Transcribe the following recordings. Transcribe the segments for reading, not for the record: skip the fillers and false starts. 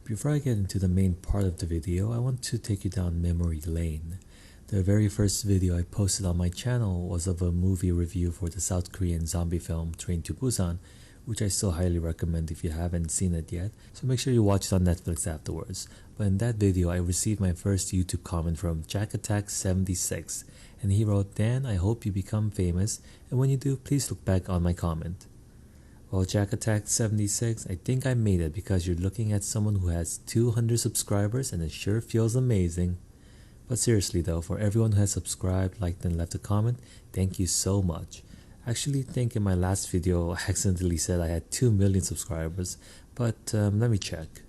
Before I get into the main part of the video, I want to take you down memory lane. The very first video I posted on my channel was of a movie review for the South Korean zombie film Train to Busan, which I still highly recommend if you haven't seen it yet, so make sure you watch it on Netflix afterwards. But in that video, I received my first YouTube comment from JackAttack76, and he wrote, "Dan, I hope you become famous, and when you do, please look back on my comment." Well, JackAttack76, I think I made it because you're looking at someone who has 200 subscribers and it sure feels amazing. But seriously though, for everyone who has subscribed, liked and left a comment, thank you so much. I actually think in my last video I accidentally said I had 2 million subscribers, but let me check.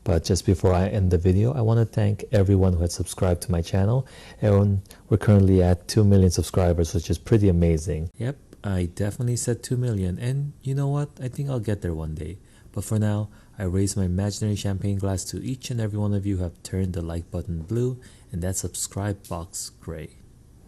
But just before I end the video, I want to thank everyone who had subscribed to my channel, and we're currently at 2 million subscribers, which is pretty amazing. Yep, I definitely said 2 million, and you know what, I think I'll get there one day. But for now, I raise my imaginary champagne glass to each and every one of you who have turned the like button blue and that subscribe box gray.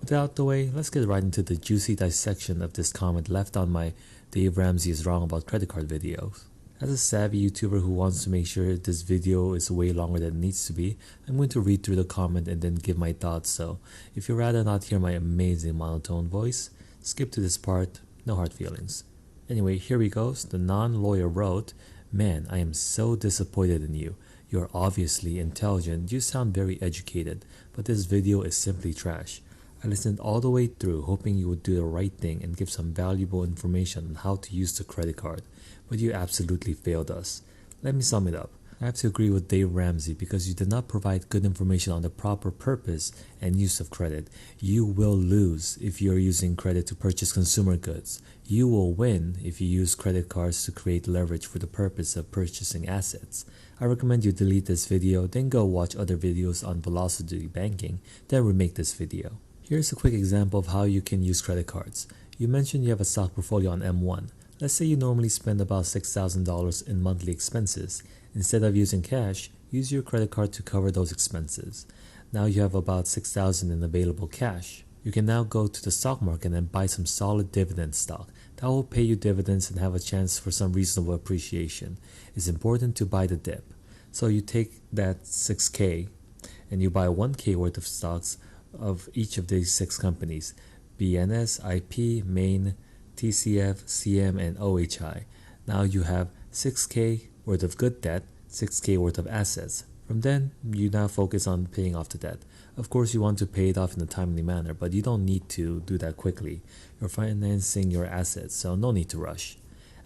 With that out the way, let's get right into the juicy dissection of this comment left on my Dave Ramsey is wrong about credit card videos. As a savvy YouTuber who wants to make sure this video is way longer than it needs to be, I'm going to read through the comment and then give my thoughts, so if you'd rather not hear my amazing monotone voice, skip to this part, no hard feelings. Anyway, here we go. The non-lawyer wrote, "Man, I am so disappointed in you. You're obviously intelligent, you sound very educated, but this video is simply trash. I listened all the way through hoping you would do the right thing and give some valuable information on how to use the credit card, but you absolutely failed us. Let me sum it up. I have to agree with Dave Ramsey because you did not provide good information on the proper purpose and use of credit. You will lose if you are using credit to purchase consumer goods. You will win if you use credit cards to create leverage for the purpose of purchasing assets. I recommend you delete this video, then go watch other videos on velocity banking, then remake this video." Here's a quick example of how you can use credit cards. You mentioned you have a stock portfolio on M1. Let's say you normally spend about $6,000 in monthly expenses. Instead of using cash, use your credit card to cover those expenses. Now you have about $6,000 in available cash. You can now go to the stock market and buy some solid dividend stock. That will pay you dividends and have a chance for some reasonable appreciation. It's important to buy the dip. So you take that 6K and you buy 1K worth of stocks of each of these 6 companies: BNS, IP, Main, TCF, CM, and OHI. Now you have 6K worth of good debt, 6K worth of assets. From then, you now focus on paying off the debt. Of course, you want to pay it off in a timely manner, but you don't need to do that quickly. You're financing your assets, so no need to rush.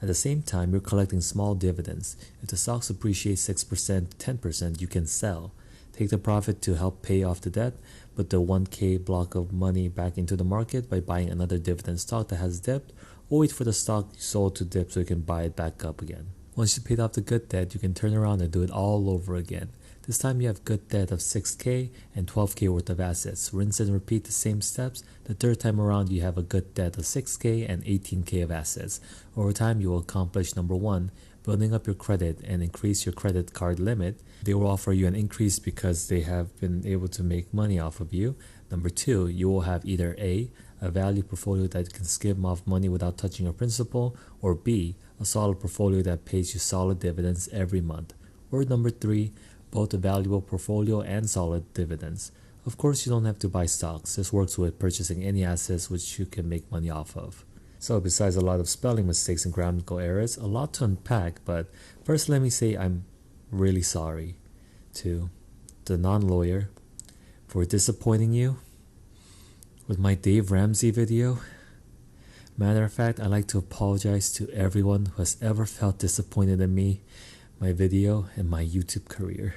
At the same time, you're collecting small dividends. If the stocks appreciate 6% to 10%, you can sell. Take the profit to help pay off the debt, put the 1K block of money back into the market by buying another dividend stock that has debt, or wait for the stock you sold to dip so you can buy it back up again. Once you paid off the good debt, you can turn around and do it all over again. This time you have good debt of 6K and 12K worth of assets. Rinse and repeat the same steps. The third time around you have a good debt of 6K and 18K of assets. Over time you will accomplish number 1, building up your credit and increase your credit card limit. They will offer you an increase because they have been able to make money off of you. Number 2, you will have either A, a value portfolio that can skim off money without touching your principal, or B, a solid portfolio that pays you solid dividends every month. Or number 3, both a valuable portfolio and solid dividends. Of course, you don't have to buy stocks. This works with purchasing any assets which you can make money off of. So besides a lot of spelling mistakes and grammatical errors, a lot to unpack, but first let me say I'm really sorry to the non-lawyer for disappointing you with my Dave Ramsey video. Matter of fact, I'd like to apologize to everyone who has ever felt disappointed in me, my video, and my YouTube career.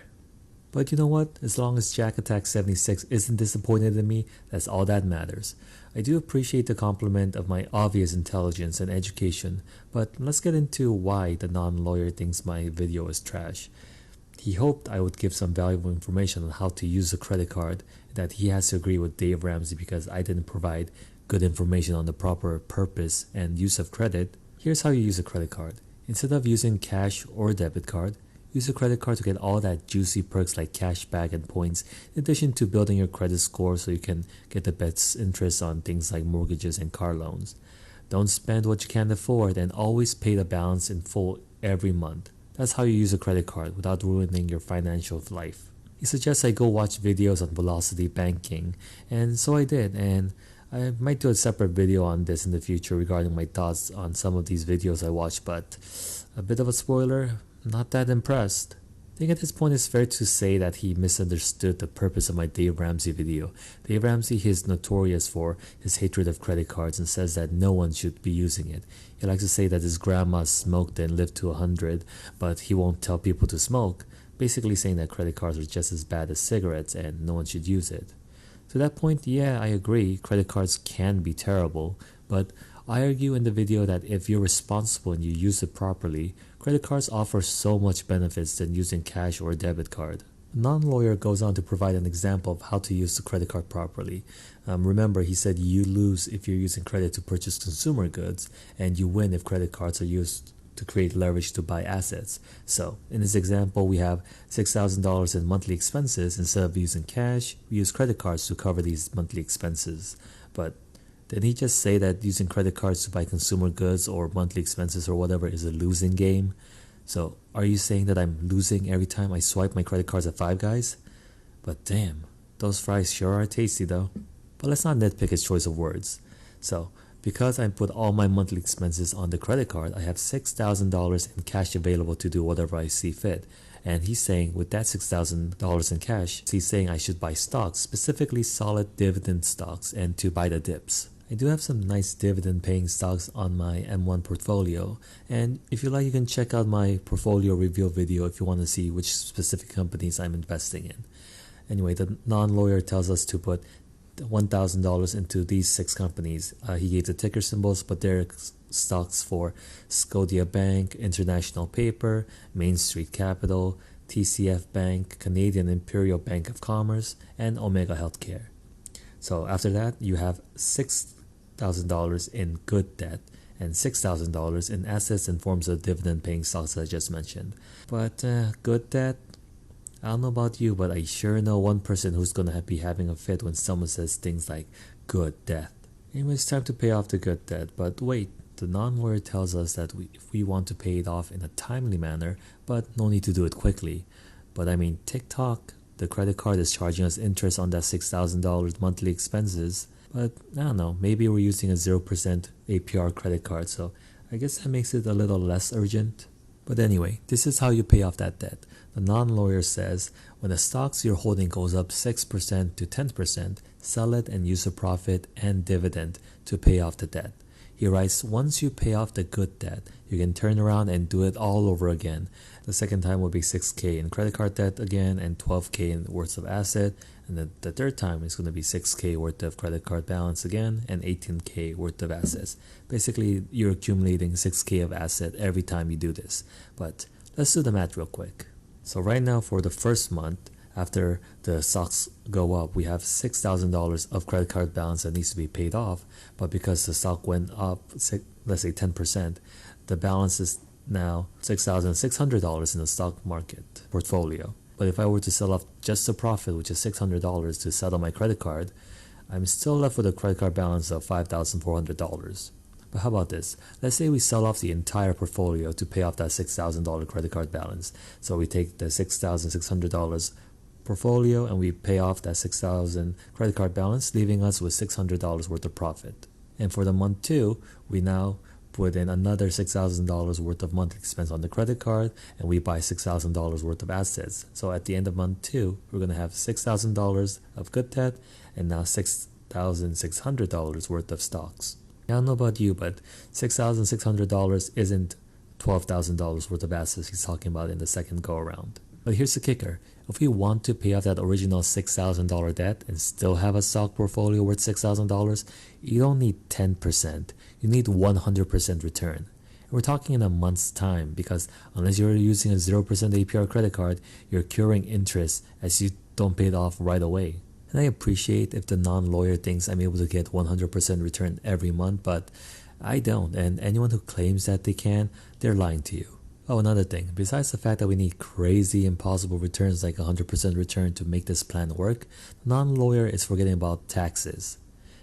But you know what? As long as JackAttack76 isn't disappointed in me, that's all that matters. I do appreciate the compliment of my obvious intelligence and education, but let's get into why the non-lawyer thinks my video is trash. He hoped I would give some valuable information on how to use a credit card, and that he has to agree with Dave Ramsey because I didn't provide good information on the proper purpose and use of credit. Here's how you use a credit card. Instead of using cash or debit card, use a credit card to get all that juicy perks like cash back and points, in addition to building your credit score so you can get the best interest on things like mortgages and car loans. Don't spend what you can't afford and always pay the balance in full every month. That's how you use a credit card without ruining your financial life. He suggests I go watch videos on velocity banking, and so I did, and I might do a separate video on this in the future regarding my thoughts on some of these videos I watched, but a bit of a spoiler, not that impressed. I think at this point it's fair to say that he misunderstood the purpose of my Dave Ramsey video. Dave Ramsey is notorious for his hatred of credit cards and says that no one should be using it. He likes to say that his grandma smoked and lived to 100, but he won't tell people to smoke, basically saying that credit cards are just as bad as cigarettes and no one should use it. To that point, yeah, I agree, credit cards can be terrible, but I argue in the video that if you're responsible and you use it properly, credit cards offer so much benefits than using cash or a debit card. A non-lawyer goes on to provide an example of how to use the credit card properly. Remember, he said you lose if you're using credit to purchase consumer goods, and you win if credit cards are used to create leverage to buy assets. So, in this example, we have $6,000 in monthly expenses. Instead of using cash, we use credit cards to cover these monthly expenses. But did he just say that using credit cards to buy consumer goods or monthly expenses or whatever is a losing game? So, are you saying that I'm losing every time I swipe my credit cards at Five Guys? But damn, those fries sure are tasty though. But let's not nitpick his choice of words. So, because I put all my monthly expenses on the credit card, I have $6,000 in cash available to do whatever I see fit. And he's saying with that $6,000 in cash, he's saying I should buy stocks, specifically solid dividend stocks, and to buy the dips. I do have some nice dividend paying stocks on my M1 portfolio, and if you like, you can check out my portfolio review video if you want to see which specific companies I'm investing in. Anyway, the non-lawyer tells us to put $1,000 into these 6 companies. He gave the ticker symbols, but they're stocks for Scotia Bank, International Paper, Main Street Capital, TCF Bank, Canadian Imperial Bank of Commerce, and Omega Healthcare. So after that, you have $6,000 in good debt and $6,000 in assets in forms of dividend-paying stocks that I just mentioned. But good debt, I don't know about you, but I sure know one person who's going to be having a fit when someone says things like good debt. Anyway, it's time to pay off the good debt, but wait, the non-lawyer tells us that if we want to pay it off in a timely manner, but no need to do it quickly. But I mean, TikTok, the credit card is charging us interest on that $6,000 monthly expenses, but I don't know, maybe we're using a 0% APR credit card, so I guess that makes it a little less urgent. But anyway, this is how you pay off that debt. The non-lawyer says, when the stocks you're holding goes up 6% to 10%, sell it and use a profit and dividend to pay off the debt. He writes, once you pay off the good debt, you can turn around and do it all over again. The second time will be $6,000 in credit card debt again and $12,000 in worth of asset. And the third time is going to be $6,000 worth of credit card balance again and $18,000 worth of assets. Basically, you're accumulating $6,000 of asset every time you do this. But let's do the math real quick. So right now for the first month, after the stocks go up, we have $6,000 of credit card balance that needs to be paid off. But because the stock went up, let's say 10%, the balance is now $6,600 in the stock market portfolio. But if I were to sell off just the profit, which is $600 to settle my credit card, I'm still left with a credit card balance of $5,400. But how about this? Let's say we sell off the entire portfolio to pay off that $6,000 credit card balance. So we take the $6,600 portfolio and we pay off that $6,000 credit card balance, leaving us with $600 worth of profit. And for the month 2, we now put in another $6,000 worth of monthly expense on the credit card, and we buy $6,000 worth of assets. So at the end of month 2, we're going to have $6,000 of good debt and now $6,600 worth of stocks. I don't know about you, but $6,600 isn't $12,000 worth of assets he's talking about in the second go around. But here's the kicker. If we want to pay off that original $6,000 debt and still have a stock portfolio worth $6,000, you don't need 10%. You need 100% return. And we're talking in a month's time because unless you're using a 0% APR credit card, you're accruing interest as you don't pay it off right away. And I appreciate if the non-lawyer thinks I'm able to get 100% return every month, but I don't. And anyone who claims that they can, they're lying to you. Oh, another thing, besides the fact that we need crazy impossible returns like 100% return to make this plan work, the non-lawyer is forgetting about taxes.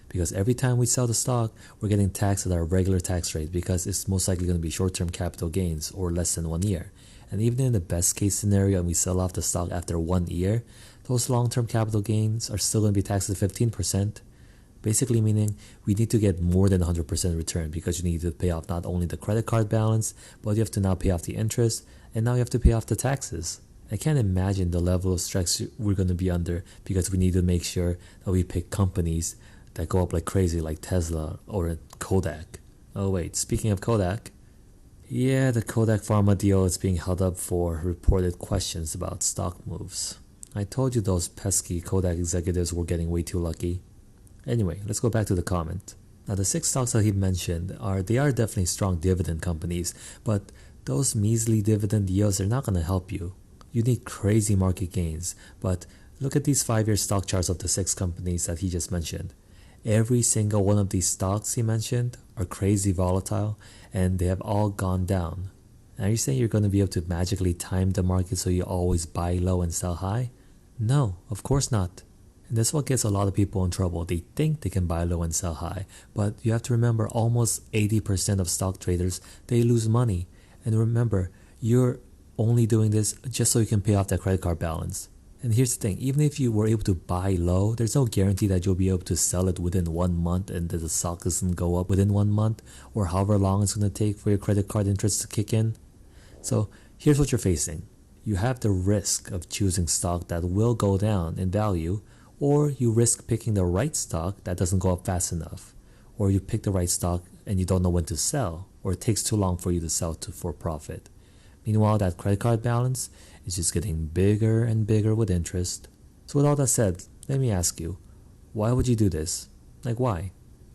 Because every time we sell the stock, we're getting taxed at our regular tax rate because it's most likely going to be short-term capital gains or less than 1 year. And even in the best case scenario and we sell off the stock after 1 year, those long-term capital gains are still going to be taxed at 15%. Basically meaning we need to get more than 100% return because you need to pay off not only the credit card balance, but you have to now pay off the interest, and now you have to pay off the taxes. I can't imagine the level of stress we're going to be under because we need to make sure that we pick companies that go up like crazy like Tesla or Kodak. Oh wait, speaking of Kodak, yeah, the Kodak Pharma deal is being held up for reported questions about stock moves. I told you those pesky Kodak executives were getting way too lucky. Anyway, let's go back to the comment. Now the 6 stocks that he mentioned are definitely strong dividend companies, but those measly dividend yields are not going to help you. You need crazy market gains, but look at these 5-year stock charts of the 6 companies that he just mentioned. Every single one of these stocks he mentioned are crazy volatile, and they have all gone down. Now you're saying you're going to be able to magically time the market so you always buy low and sell high? No, of course not. And that's what gets a lot of people in trouble. They think they can buy low and sell high, but you have to remember almost 80% of stock traders, they lose money. And remember, you're only doing this just so you can pay off that credit card balance. And here's the thing, even if you were able to buy low, there's no guarantee that you'll be able to sell it within 1 month and that the stock doesn't go up within 1 month or however long it's going to take for your credit card interest to kick in. So here's what you're facing. You have the risk of choosing stock that will go down in value, or you risk picking the right stock that doesn't go up fast enough, or you pick the right stock and you don't know when to sell, or it takes too long for you to sell for profit. Meanwhile, that credit card balance is just getting bigger and bigger with interest. So with all that said, let me ask you, why would you do this? Like why?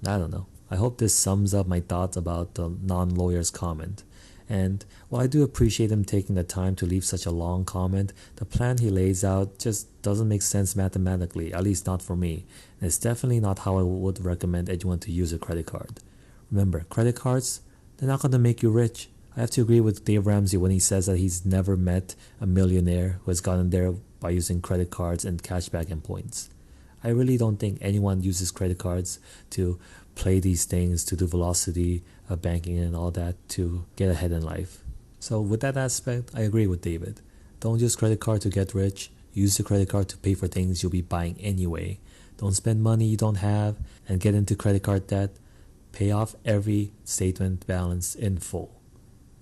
I don't know. I hope this sums up my thoughts about the non-lawyer's comment. And while I do appreciate him taking the time to leave such a long comment, the plan he lays out just doesn't make sense mathematically, at least not for me. And it's definitely not how I would recommend anyone to use a credit card. Remember, credit cards, they're not going to make you rich. I have to agree with Dave Ramsey when he says that he's never met a millionaire who has gotten there by using credit cards and cashback and points. I really don't think anyone uses credit cards to play these things, to do velocity banking and all that to get ahead in life. So with that aspect, I agree with David. Don't use credit card to get rich. Use the credit card to pay for things you'll be buying anyway. Don't spend money you don't have and get into credit card debt. Pay off every statement balance in full.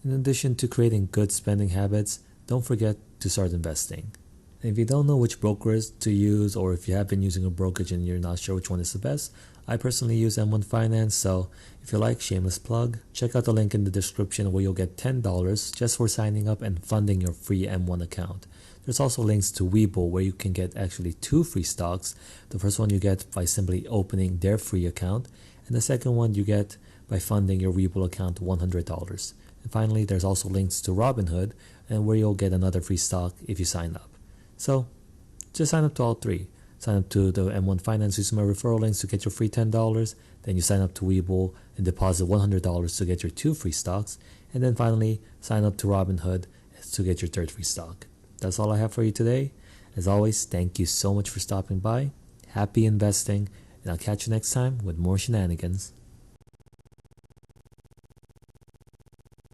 In addition to creating good spending habits, don't forget to start investing. And if you don't know which brokers to use, or if you have been using a brokerage and you're not sure which one is the best, I personally use M1 Finance, so if you like, shameless plug, check out the link in the description where you'll get $10 just for signing up and funding your free M1 account. There's also links to Webull where you can get actually 2 free stocks. The first one you get by simply opening their free account, and the second one you get by funding your Webull account $100. And finally, there's also links to Robinhood, and where you'll get another free stock if you sign up. So, just sign up to all 3. Sign up to the M1 Finance using my referral links to get your free $10. Then you sign up to Webull and deposit $100 to get your 2 free stocks. And then finally, sign up to Robinhood to get your 3rd free stock. That's all I have for you today. As always, thank you so much for stopping by. Happy investing, and I'll catch you next time with more shenanigans.